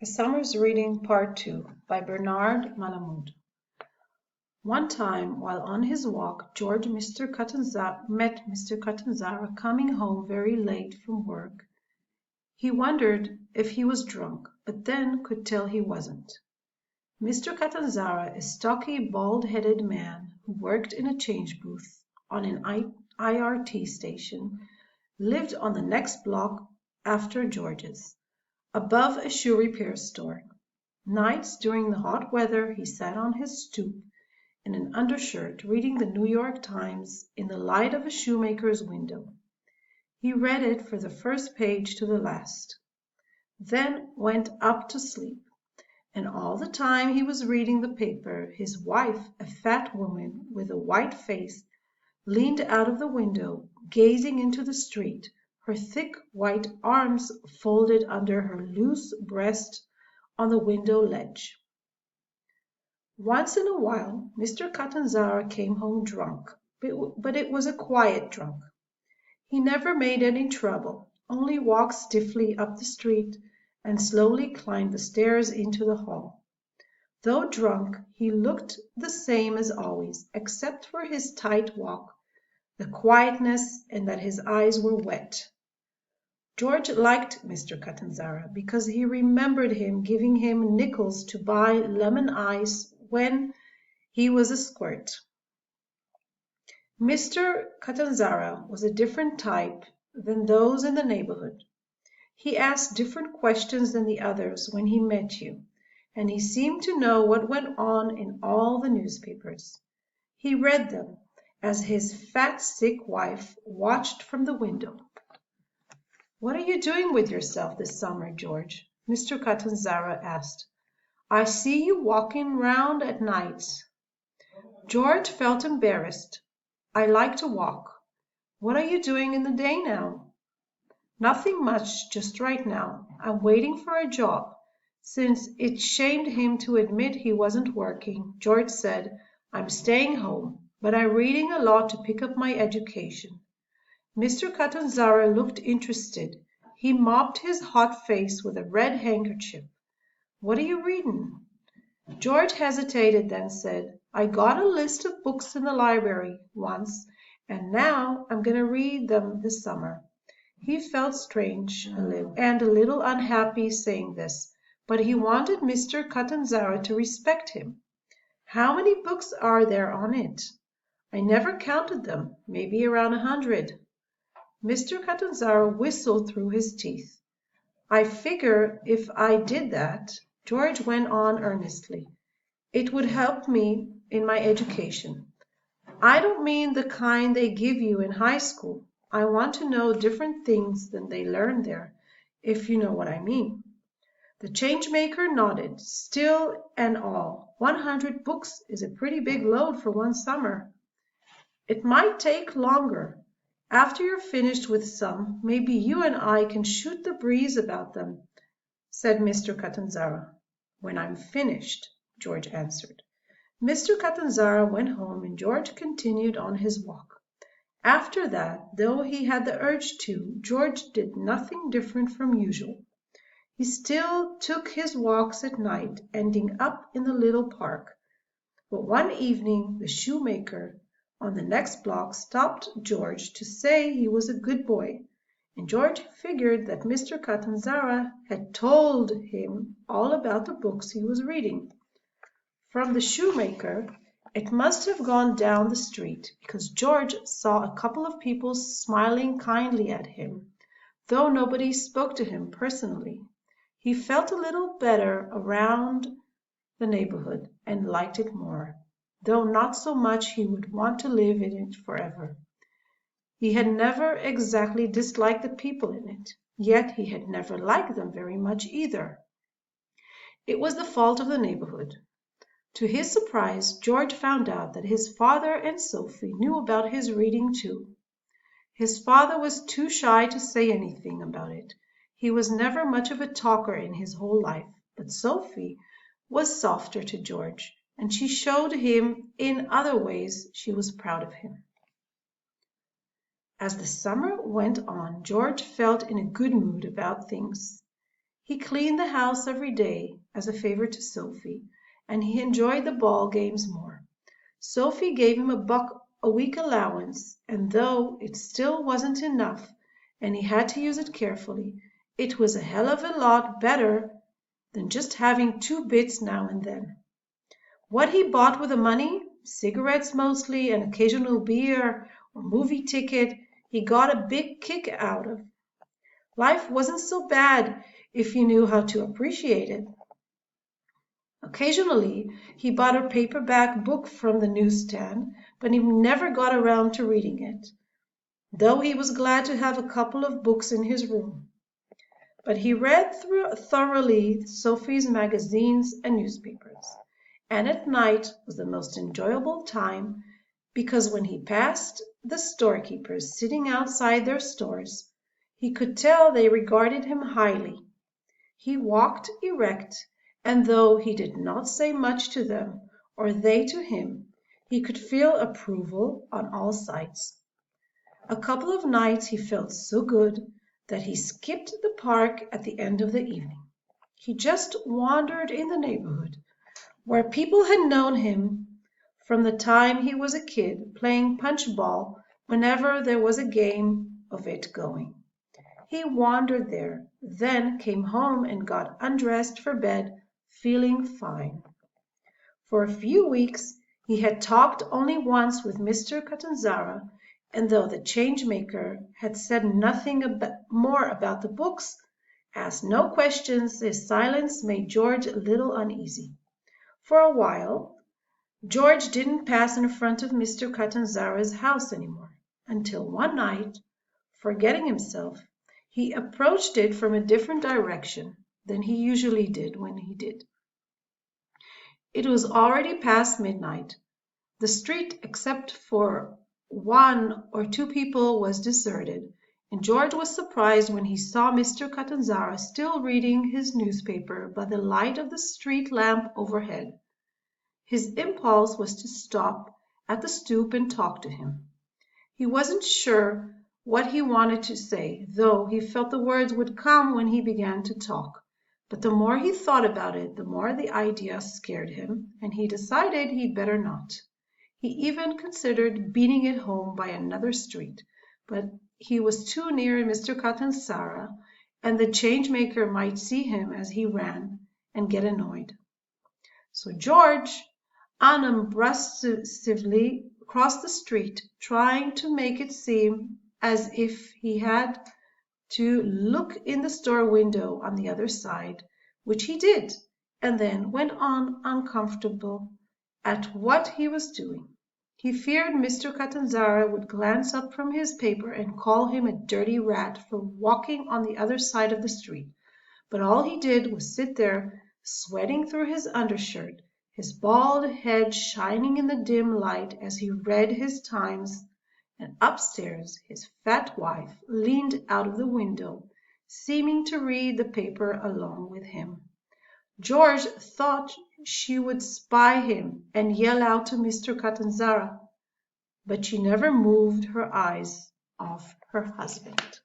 A Summer's Reading Part 2 by Bernard Malamud. One time, while on his walk, met Mr. Catanzaro coming home very late from work. He wondered if he was drunk, but then could tell he wasn't. Mr. Catanzaro, a stocky, bald-headed man who worked in a change booth on an IRT station, lived on the next block after George's, above a shoe repair store. Nights during the hot weather he sat on his stoop in an undershirt reading the New York Times in the light of a shoemaker's window. He read it from the first page to the last, then went up to sleep. And all the time he was reading the paper, his wife, a fat woman with a white face, leaned out of the window, gazing into the street, her thick white arms folded under her loose breast on the window ledge. Once in a while Mr. Catanzaro came home drunk, but it was a quiet drunk. He never made any trouble, only walked stiffly up the street and slowly climbed the stairs into the hall. Though drunk, he looked the same as always, except for his tight walk, the quietness, and that his eyes were wet. George liked Mr. Catanzaro because he remembered him giving him nickels to buy lemon ice when he was a squirt. Mr. Catanzaro was a different type than those in the neighborhood. He asked different questions than the others when he met you, and he seemed to know what went on in all the newspapers. He read them as his fat, sick wife watched from the window. "What are you doing with yourself this summer, George?" Mr. Catanzaro asked. "I see you walking round at nights." George felt embarrassed. "I like to walk. What are you doing in the day now?" "Nothing much just right now. I'm waiting for a job." Since it shamed him to admit he wasn't working, George said, "I'm staying home, but I'm reading a lot to pick up my education." Mr. Catanzaro looked interested. He mopped his hot face with a red handkerchief. "What are you reading?" George hesitated, then said, "I got a list of books in the library once, and now I'm going to read them this summer." He felt strange and a little unhappy saying this, but he wanted Mr. Catanzaro to respect him. "How many books are there on it?" "I never counted them. Maybe around 100. Mr. Catanzaro whistled through his teeth. "I figure if I did that," George went on earnestly, "it would help me in my education. I don't mean the kind they give you in high school. I want to know different things than they learn there, if you know what I mean." The changemaker nodded. "Still and all, 100 books is a pretty big load for one summer." "It might take longer. After you're finished with some, maybe you and I can shoot the breeze about them," said Mr. Catanzaro. "When I'm finished," George answered. Mr. Catanzaro went home and George continued on his walk. After that, though he had the urge to, George did nothing different from usual. He still took his walks at night, ending up in the little park. But one evening the shoemaker on the next block stopped George to say he was a good boy, and George figured that Mr. Catanzaro had told him all about the books he was reading. From the shoemaker it must have gone down the street, because George saw a couple of people smiling kindly at him, though nobody spoke to him personally. He felt a little better around the neighborhood and liked it more, though not so much he would want to live in it forever. He had never exactly disliked the people in it, yet he had never liked them very much either. It was the fault of the neighborhood. To his surprise, George found out that his father and Sophie knew about his reading too. His father was too shy to say anything about it. He was never much of a talker in his whole life, but Sophie was softer to George, and she showed him in other ways she was proud of him. As the summer went on, George felt in a good mood about things. He cleaned the house every day as a favor to Sophie, and he enjoyed the ball games more. Sophie gave him $1 a week allowance, and though it still wasn't enough and he had to use it carefully, it was a hell of a lot better than just having 2 bits now and then. What he bought with the money, cigarettes mostly, an occasional beer or movie ticket, he got a big kick out of. Life wasn't so bad if you knew how to appreciate it. Occasionally he bought a paperback book from the newsstand, but he never got around to reading it, though he was glad to have a couple of books in his room. But he read thoroughly Sophie's magazines and newspapers, and at night was the most enjoyable time because when he passed the storekeepers sitting outside their stores, he could tell they regarded him highly. He walked erect, and though he did not say much to them, or they to him, he could feel approval on all sides. A couple of nights he felt so good that he skipped the park at the end of the evening. He just wandered in the neighborhood, where people had known him from the time he was a kid, playing punch ball whenever there was a game of it going. He wandered there, then came home and got undressed for bed, feeling fine. For a few weeks he had talked only once with Mr. Catanzara, and though the change-maker had said nothing more about the books, asked no questions, his silence made George a little uneasy. For a while George didn't pass in front of Mr. Catanzara's house any more, until one night, forgetting himself, he approached it from a different direction than he usually did when he did. It was already past midnight. The street, except for 1 or 2 people, was deserted, and George was surprised when he saw Mr. Catanzara still reading his newspaper by the light of the street lamp overhead. His impulse was to stop at the stoop and talk to him. He wasn't sure what he wanted to say, though he felt the words would come when he began to talk. But the more he thought about it, the more the idea scared him, and he decided he'd better not. He even considered beating it home by another street, but he was too near Mr. Catanzara, and the change-maker might see him as he ran and get annoyed. So George unobtrusively crossed the street, trying to make it seem as if he had to look in the store window on the other side, which he did, and then went on uncomfortable at what he was doing. He feared Mr. Catanzara would glance up from his paper and call him a dirty rat for walking on the other side of the street, but all he did was sit there, sweating through his undershirt, his bald head shining in the dim light as he read his Times, and upstairs his fat wife leaned out of the window, seeming to read the paper along with him. George thought she would spy him and yell out to Mr. Catanzara, but she never moved her eyes off her husband.